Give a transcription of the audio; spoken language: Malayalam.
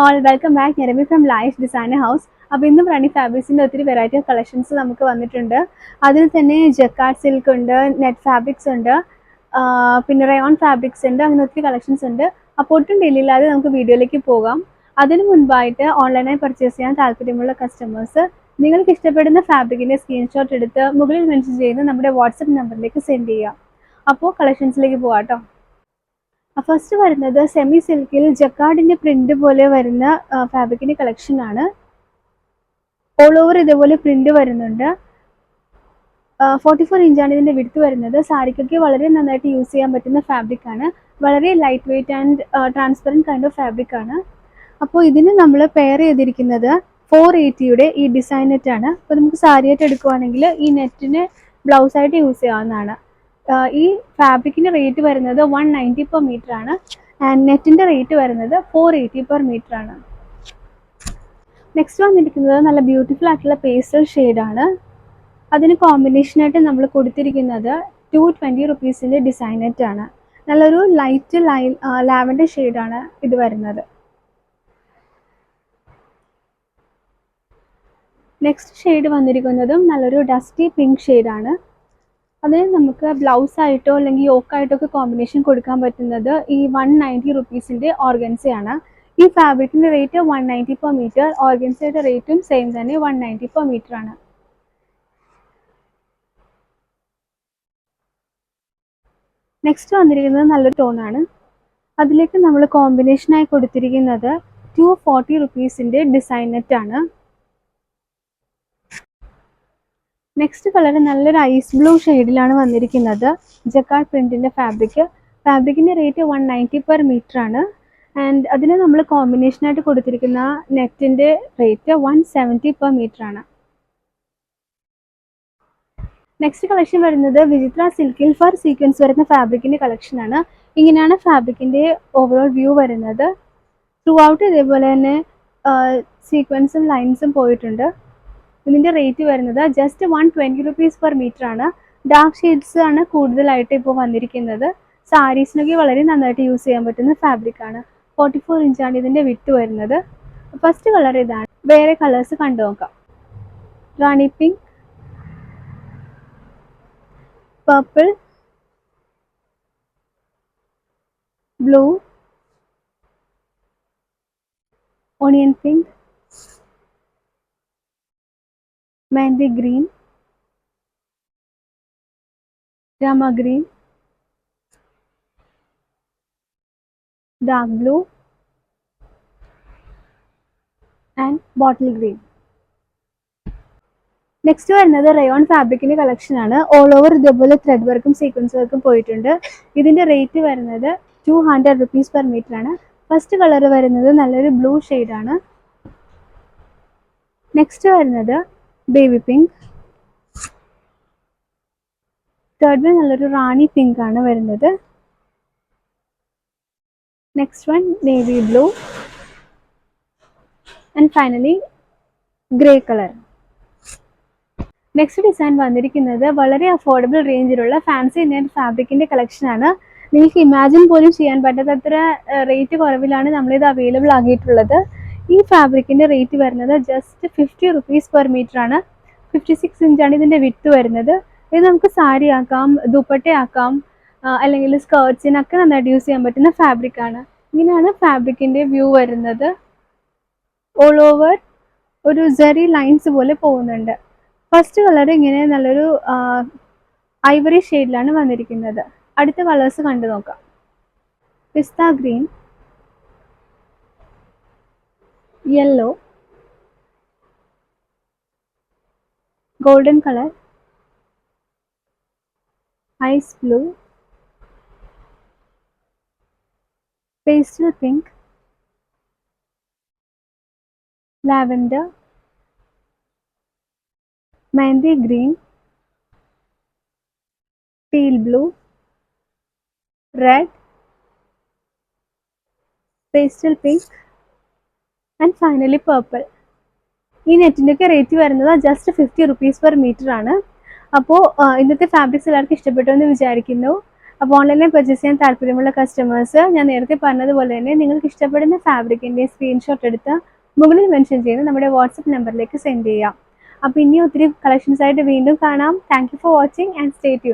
all, welcome back. ഞാൻ Ravi from life designer house. അപ്പോൾ ഇന്ന് റണി ഫാബ്രിക്സിൻ്റെ ഒത്തിരി വെറൈറ്റി ഓഫ് കളക്ഷൻസ് നമുക്ക് വന്നിട്ടുണ്ട്. അതിൽ തന്നെ ജക്കാർഡ് സിൽക്ക് ഉണ്ട്, നെറ്റ് ഫാബ്രിക്സ് ഉണ്ട്, പിന്നെ റയോൺ ഫാബ്രിക്സ് ഉണ്ട്, അങ്ങനെ ഒത്തിരി കളക്ഷൻസ് ഉണ്ട്. അപ്പോൾ ഒട്ടും ഡിലേ ഇല്ലാതെ നമുക്ക് വീഡിയോയിലേക്ക് പോകാം. അതിനു മുൻപായിട്ട് ഓൺലൈനായി പർച്ചേസ് ചെയ്യാൻ താല്പര്യമുള്ള കസ്റ്റമേഴ്സ് നിങ്ങൾക്ക് ഇഷ്ടപ്പെടുന്ന ഫാബ്രിക്കിൻ്റെ സ്ക്രീൻഷോട്ട് എടുത്ത് മുകളിൽ മെൻഷൻ ചെയ്യുന്ന നമ്മുടെ വാട്സപ്പ് നമ്പറിലേക്ക് സെൻഡ് ചെയ്യാം. അപ്പോൾ കളക്ഷൻസിലേക്ക് പോകാം കേട്ടോ. ഫസ്റ്റ് വരുന്നത് സെമി സിൽക്കിൽ ജക്കാർഡിന്റെ പ്രിന്റ് പോലെ വരുന്ന ഫാബ്രിക്കിന്റെ കളക്ഷൻ ആണ്. ഓൾ ഓവർ ഇതേപോലെ പ്രിന്റ് വരുന്നുണ്ട്. 44 ഇഞ്ചാണ് ഇതിന്റെ വിഡ്ത്ത് വരുന്നത്. സാരിക്കൊക്കെ വളരെ നന്നായിട്ട് യൂസ് ചെയ്യാൻ പറ്റുന്ന ഫാബ്രിക് ആണ്. വളരെ lightweight and transparent kind of fabric ആണ്. അപ്പോൾ ഇതിന് നമ്മൾ പെയർ ചെയ്തിരിക്കുന്നത് 480യുടെ ഈ ഡിസൈൻ നെറ്റ് ആണ്. അപ്പോൾ നമുക്ക് സാരിയായിട്ട് എടുക്കുവാണെങ്കിൽ ഈ നെറ്റിന് ബ്ലൗസ് ആയിട്ട് യൂസ് ചെയ്യാവുന്നതാണ്. ഈ ഫാബ്രിക്കിൻ്റെ റേറ്റ് വരുന്നത് 190 പെർ മീറ്റർ ആണ്. ആൻഡ് നെറ്റിൻ്റെ റേറ്റ് വരുന്നത് 480 പെർ മീറ്റർ ആണ്. നെക്സ്റ്റ് വന്നിരിക്കുന്നത് നല്ല ബ്യൂട്ടിഫുൾ ആയിട്ടുള്ള പേസ്റ്റൽ ഷെയ്ഡാണ്. അതിന് കോമ്പിനേഷനായിട്ട് നമ്മൾ കൊടുത്തിരിക്കുന്നത് 220 റുപ്പീസിൻ്റെ ഡിസൈൻ നെറ്റ് ആണ്. നല്ലൊരു ലൈറ്റ് ലാവൻഡർ ഷെയ്ഡാണ് ഇത് വരുന്നത്. നെക്സ്റ്റ് ഷെയ്ഡ് വന്നിരിക്കുന്നതും നല്ലൊരു ഡസ്റ്റി പിങ്ക് ഷെയ്ഡാണ്. അതിന് നമുക്ക് ബ്ലൗസ് ആയിട്ടോ അല്ലെങ്കിൽ യോക്കായിട്ടോ ഒക്കെ കോമ്പിനേഷൻ കൊടുക്കാൻ പറ്റുന്നത് ഈ 190 റുപ്പീസിൻ്റെ ഓർഗൻസയാണ്. ഈ ഫാബ്രിക്കിൻ്റെ റേറ്റ് 190 പെർ മീറ്റർ, ഓർഗൻസയുടെ റേറ്റും സെയിം തന്നെ 190 പെർ മീറ്റർ ആണ്. നെക്സ്റ്റ് വന്നിരിക്കുന്നത് നല്ലൊരു ടോണാണ്. അതിലേക്ക് നമ്മൾ കോമ്പിനേഷനായി കൊടുത്തിരിക്കുന്നത് 240 റുപ്പീസിൻ്റെ ഡിസൈൻ നെറ്റ് ആണ്. നെക്സ്റ്റ് കളർ നല്ലൊരു ഐസ് ബ്ലൂ ഷെയ്ഡിലാണ് വന്നിരിക്കുന്നത്. ജക്കാർഡ് പ്രിന്റിന്റെ ഫാബ്രിക്കിന്റെ റേറ്റ് 190 പെർ മീറ്റർ ആണ്. ആൻഡ് അതിന് നമ്മൾ കോമ്പിനേഷനായിട്ട് കൊടുത്തിരിക്കുന്ന നെറ്റിന്റെ റേറ്റ് 170 പെർ മീറ്റർ ആണ്. നെക്സ്റ്റ് കളക്ഷൻ വരുന്നത് വിചിത്ര സിൽക്കിൽ ഫർ സീക്വൻസ് വരുന്ന ഫാബ്രിക്കിന്റെ കളക്ഷൻ ആണ്. ഇങ്ങനെയാണ് ഫാബ്രിക്കിന്റെ ഓവറോൾ വ്യൂ വരുന്നത്. ത്രൂ ഔട്ട് ഇതേപോലെ തന്നെ സീക്വൻസും ലൈൻസും പോയിട്ടുണ്ട്. ഇതിൻ്റെ റേറ്റ് വരുന്നത് ജസ്റ്റ് 120 റുപ്പീസ് പെർ മീറ്റർ ആണ്. ഡാർക്ക് ഷെയ്ഡ്സ് ആണ് കൂടുതലായിട്ട് ഇപ്പോൾ വന്നിരിക്കുന്നത്. സാരീസിനൊക്കെ വളരെ നന്നായിട്ട് യൂസ് ചെയ്യാൻ പറ്റുന്ന ഫാബ്രിക് ആണ്. 44 ഇഞ്ചാണ് ഇതിൻ്റെ വിഡ്ത്ത് വരുന്നത്. ഫസ്റ്റ് കളർ ഇതാണ്. വേറെ കളേഴ്സ് കണ്ടു നോക്കാം. Rani pink, purple, blue, onion pink, mehendi green, Rama green, dark blue and bottle green. Next വരുന്നത് റയോൺ ഫാബ്രിക്കിന്റെ കളക്ഷൻ ആണ്. ഓൾ ഓവർ ഇതേപോലെ ത്രെഡ് വർക്കും സീക്വൻസ് വർക്കും പോയിട്ടുണ്ട്. ഇതിന്റെ റേറ്റ് വരുന്നത് 200 റുപ്പീസ് പെർ മീറ്റർ ആണ്. ഫസ്റ്റ് കളർ വരുന്നത് നല്ലൊരു ബ്ലൂ ഷെയ്ഡാണ്. നെക്സ്റ്റ് വരുന്നത് ബേബി പിങ്ക്. തേർഡ് വൺ നല്ലൊരു റാണി പിങ്ക് ആണ് വരുന്നത്. Next one navy blue and finally grey colour. Next design വന്നിരിക്കുന്നത് വളരെ അഫോർഡബിൾ റേഞ്ചിലുള്ള ഫാൻസി നെറ്റ് ഫാബ്രിക്കിന്റെ കളക്ഷൻ ആണ്. നിങ്ങൾക്ക് ഇമാജിൻ പോലും ചെയ്യാൻ പറ്റാത്തത്ര റേറ്റ് കുറവിലാണ് നമ്മളിത് അവൈലബിൾ ആക്കിയിട്ടുള്ളത്. ഈ ഫാബ്രിക്കിന്റെ റേറ്റ് വരുന്നത് ജസ്റ്റ് 50 റുപ്പീസ് പെർ മീറ്റർ ആണ്. 56 ഇഞ്ചാണ് ഇതിന്റെ വിഡ്ത്ത് വരുന്നത്. ഇത് നമുക്ക് സാരി ആക്കാം, ദുപ്പട്ട ആക്കാം, അല്ലെങ്കിൽ സ്കേർട്സിനൊക്കെ നന്നായിട്ട് യൂസ് ചെയ്യാൻ പറ്റുന്ന ഫാബ്രിക് ആണ്. ഇങ്ങനെയാണ് ഫാബ്രിക്കിന്റെ വ്യൂ വരുന്നത്. ഓൾ ഓവർ ഒരു ജെറി ലൈൻസ് പോലെ പോകുന്നുണ്ട്. ഫസ്റ്റ് കളർ ഇങ്ങനെ നല്ലൊരു ഐവറി ഷെയ്ഡിലാണ് വന്നിരിക്കുന്നത്. അടുത്ത കളേഴ്സ് കണ്ടു നോക്കാം. Pista green, yellow, golden color, ice blue, pastel pink, lavender, mehndi green, teal blue, red, pastel pink and finally purple. ഈ നെറ്റിൻ്റെയൊക്കെ റേറ്റ് വരുന്നത് ജസ്റ്റ് 50 റുപ്പീസ് പെർ മീറ്റർ ആണ്. അപ്പോൾ ഇന്നത്തെ ഫാബ്രിക്സ് എല്ലാവർക്കും ഇഷ്ടപ്പെട്ടു എന്ന് വിചാരിക്കുന്നു. അപ്പോൾ ഓൺലൈനിൽ പർച്ചേസ് ചെയ്യാൻ താല്പര്യമുള്ള കസ്റ്റമേഴ്സ് ഞാൻ നേരത്തെ പറഞ്ഞതുപോലെ തന്നെ നിങ്ങൾക്ക് ഇഷ്ടപ്പെടുന്ന ഫാബ്രിക്കിൻ്റെ സ്ക്രീൻഷോട്ട് എടുത്ത് മുകളിൽ മെൻഷൻ ചെയ്ത് നമ്മുടെ വാട്സപ്പ് നമ്പറിലേക്ക് സെൻഡ് ചെയ്യാം. അപ്പോൾ ഇനി ഒത്തിരി കളക്ഷൻസ് ആയിട്ട് വീണ്ടും കാണാം. Thank you for watching and stay tune.